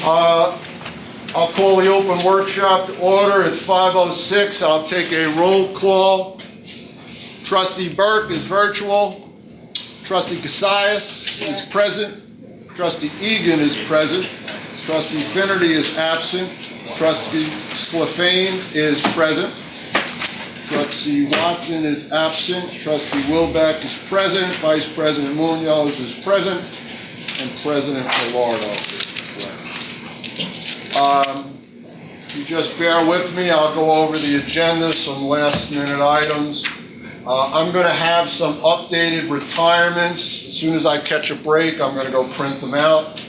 I'll call the open workshop to order. It's 5:06. I'll take a roll call. Trustee Burke is virtual. Trustee Cassius is present. Trustee Egan is present. Trustee Finnerty is absent. Trustee Sclafane is present. Trustee Watson is absent. Trustee Wilbeck is present. Vice President Munoz is present. And President Gallardo is present. You just bear with me. I'll go over the agenda, some last minute items. I'm going to have some updated retirements. As soon as I catch a break, I'm going to go print them out.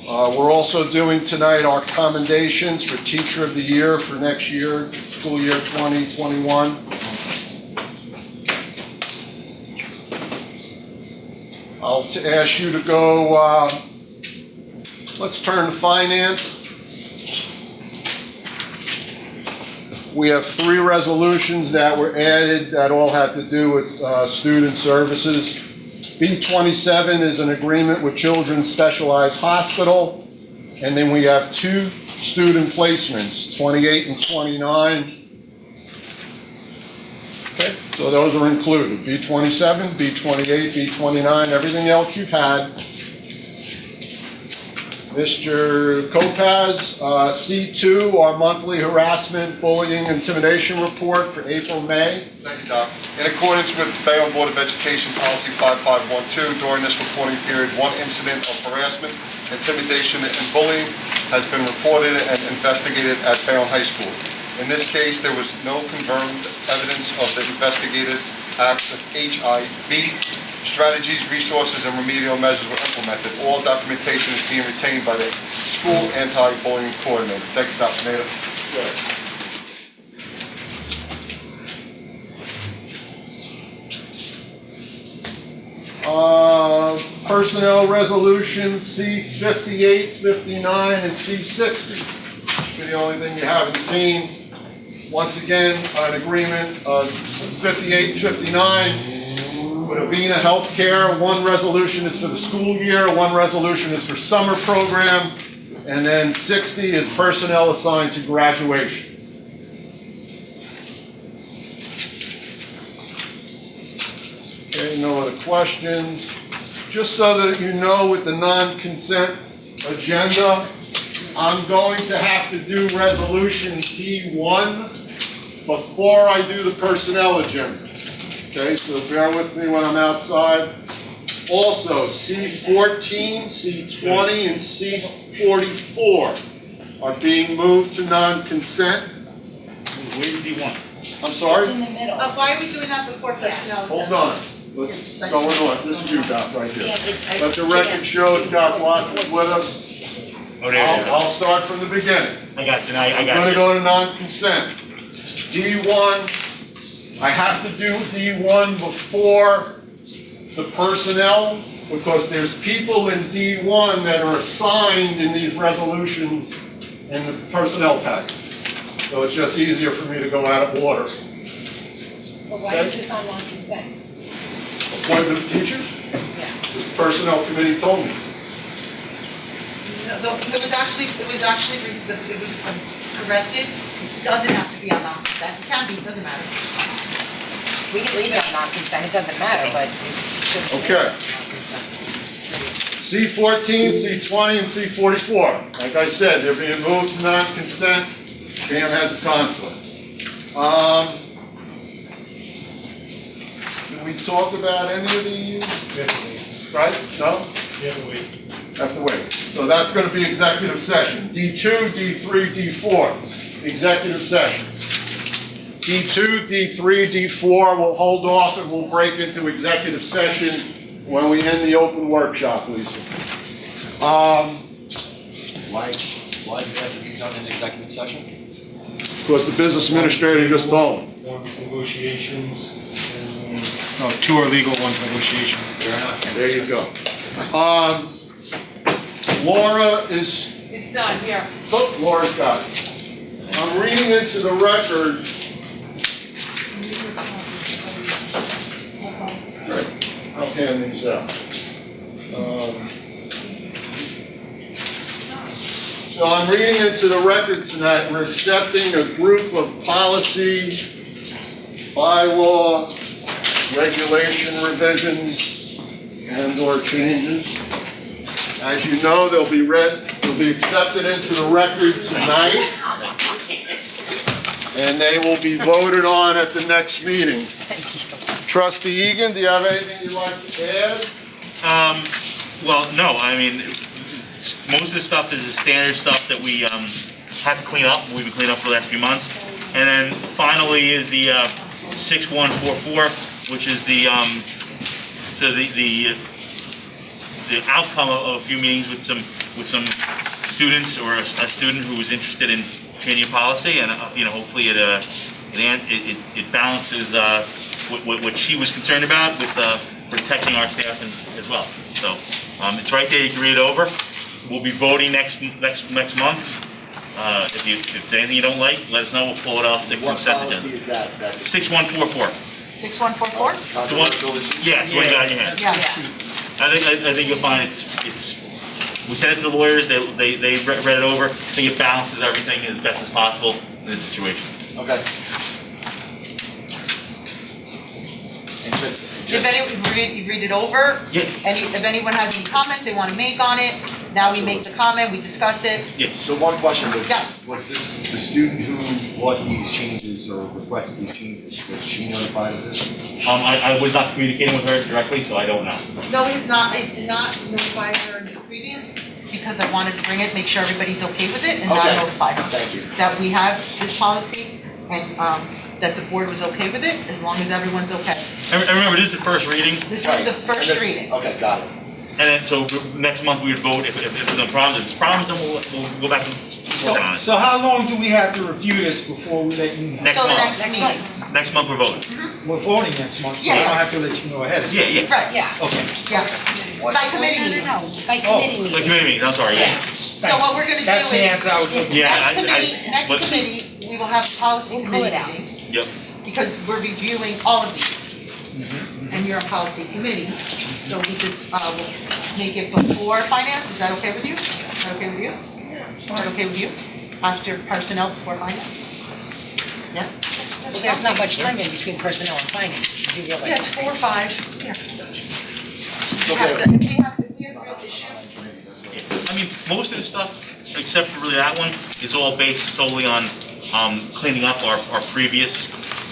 We're also doing tonight our commendations for Teacher of the Year for next year, school year 2021. I'll ask you to go, let's turn to finance. We have 3 resolutions that were added that all had to do with student services. B27 is an agreement with Children's Specialized Hospital. And then we have 2 student placements, 28 and 29. Okay, so those are included. B27, B28, B29, everything else you've had. Mr. Kopaz, C2, our monthly harassment, bullying, intimidation report for April-May. Thank you, Doc. In accordance with Bayonne Board of Education Policy 5512, during this reporting period, 1 incident of harassment, intimidation, and bullying has been reported and investigated at Bayonne High School. In this case, there was no confirmed evidence of the investigated acts of HIV. Strategies, resources, and remedial measures were implemented. All documentation is being retained by the school anti-bullying coordinator. Thank you, Dr. Nader. Personnel resolutions C58, 59, and C60. The only thing you haven't seen. Once again, an agreement of 58 and 59 with Avena Healthcare. 1 resolution is for the school year, 1 resolution is for summer program, and then 60 is personnel assigned to graduation. Okay, no other questions. Just so that you know, with the non-consent agenda, I'm going to have to do resolution D1 before I do the personnel agenda. Okay, so bear with me when I'm outside. Also, C14, C20, and C44 are being moved to non-consent. Where's D1? I'm sorry? It's in the middle. Why are we doing that before personnel? Hold on. Let's go on. This is you, Doc, right here. Yeah, it's, Let the record show Doc Watson's with us. Oh, there you go. I'll start from the beginning. I got you. I I'm got going to you. go to non-consent. D1, I have to do D1 before the personnel because there's people in D1 that are assigned in these resolutions in the personnel package. So it's just easier for me to go out of order. Well, why is this on non-consent? Appointment of teachers? Yeah. The personnel committee told me. No, it was corrected. It doesn't have to be on non-consent. It can be, it doesn't matter. We can leave it on non-consent, it doesn't matter, but it should be Okay. on non-consent. C14, C20, and C44. Like I said, they're being moved to non-consent. Pam has a conflict. Did we talk about any of these? Right? No? Have to wait. So that's going to be executive session. D2, D3, D4. Executive session. D2, D3, D4 will hold off and we'll break into executive session when we end the open workshop, Lisa. Why do you have to be done in executive session? Because the business administrator just told me. One's negotiations, and, no, 2 are legal, 1's negotiation. There you go. Laura is, It's done, here. oh, Laura's got it. I'm reading into the record. I'll hand these out. So I'm reading into the record tonight, we're accepting a group of policy, bylaw, regulation revisions, and/or changes. As you know, they'll be accepted into the record tonight, and they will be voted on at the next meeting. Trustee Egan, do you have anything you'd like to add? Well, no, I mean, most of the stuff is the standard stuff that we have to clean up. We've been cleaning up for the last few months. And then finally is the 6144, which is the outcome of a few meetings with some students, or a student who was interested in changing policy, and hopefully it balances what she was concerned about with protecting our staff as well. So it's right there. You can read it over. We'll be voting next month. If there's anything you don't like, let us know. We'll pull it off the consent agenda. What policy is that? 6144. 6144? Controversial issue? Yeah, it's what you got in your hand. Yeah. I think you'll find it's. We sent it to the lawyers. They read it over. I think it balances everything as best as possible in this situation. Okay. Interesting. If you read it over, Yeah. if anyone has any comments they want to make on it, now we make the comment, we discuss it. Yeah. So one question, Yes. was this the student who brought these changes or requested these changes, was she notified of this? I was not communicating with her directly, so I don't know. No, I did not notify her in the previous, because I wanted to bring it, make sure everybody's okay with it, and not Okay. notify her. Thank you. That we have this policy, and that the board was okay with it, as long as everyone's okay. And remember, this is the first reading, This Right. is the And first this- reading. Okay, got it. and then so next month we would vote if there's no problems. If there's problems, then we'll go back and work on it. So how long do we have to review this before we let you know? Next So the month. next meeting. Next month we're voting. We're voting next month, so I Yeah. don't have to let you know ahead of time. Yeah, yeah. Right, Yeah. Okay. yeah. By committee meeting. By committee The meeting. committee meetings, I'm sorry, yeah. So what we're gonna do That's the is, answer I was looking for. Yeah, next let's- committee, we will have a policy We'll pull it committee out. meeting, Yep. because we're reviewing all of these. And you're a policy committee, so we just, will make it before finance, is that okay with you? Is that okay with you? Is that okay with you? After personnel, before finance? Yes? Well, there's not much time in between personnel and finance, to be Yeah, realistic. it's 4 or 5. Yeah. We Okay. have to, if we have real issue, I mean, most of the stuff, except for really that one, is all based solely on cleaning up our previous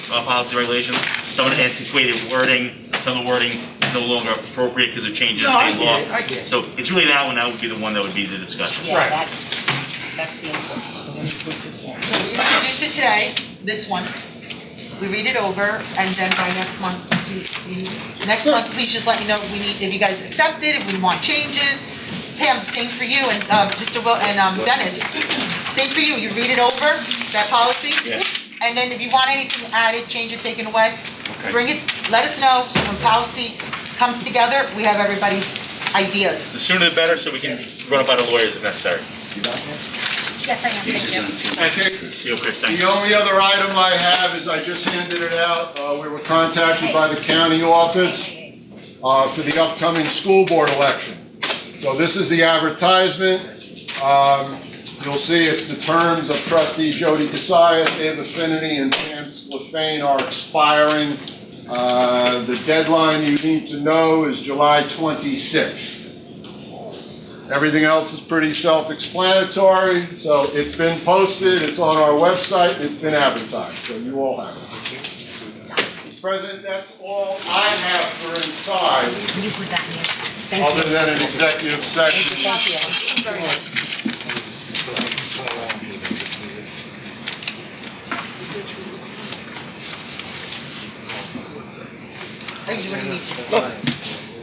policy regulations. Some of the antiquated wording, some of the wording is no longer appropriate because of changes in No, I state get law. it, I get it. So it's really that one, that would be the one that would be the discussion. Yeah, Right. that's the important. so we introduce it today, this one. We read it over, and then by next month, next month, please just let me know if you guys accept it, if we want changes. Pam, same for you, and Mr. Will, and Dennis, same for you, you read it over, that policy. Yeah. And then if you want anything added, changed, taken away, Okay. bring it, let us know, so when policy comes together, we have everybody's ideas. The sooner the better, so we can run it by the lawyers if necessary. Yes, I am, thank you. Okay. Deal, Chris, thanks. The only other item I have is I just handed it out. We were contacted by the county office for the upcoming school board election. So this is the advertisement. You'll see it's the terms of trustee Jody Cassius, Ava Affinity, and Pam Lefane are expiring. The deadline you need to know is July 26th. Everything else is pretty self-explanatory, so it's been posted, it's on our website, it's been advertised, so you all have it. Mr. President, that's all I have for inside, Can you put that in there? Thank you. other than an executive session. Thank you. Very nice. Thank you, what do you need?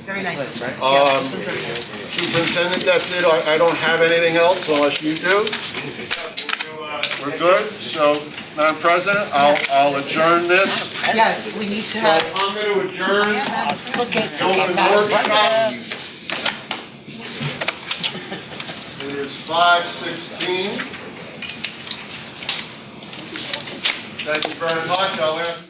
Very nice, this one. Um, Yeah, this one's very nice. Superintendent, that's it, I don't have anything else unless you do. We're good, so, Madam President, I'll adjourn this. Yes, we need to So have, I'm gonna adjourn Слухай, the слухай, open Madam workshop. President. It is 5:16. Thank you very much, I'll ask.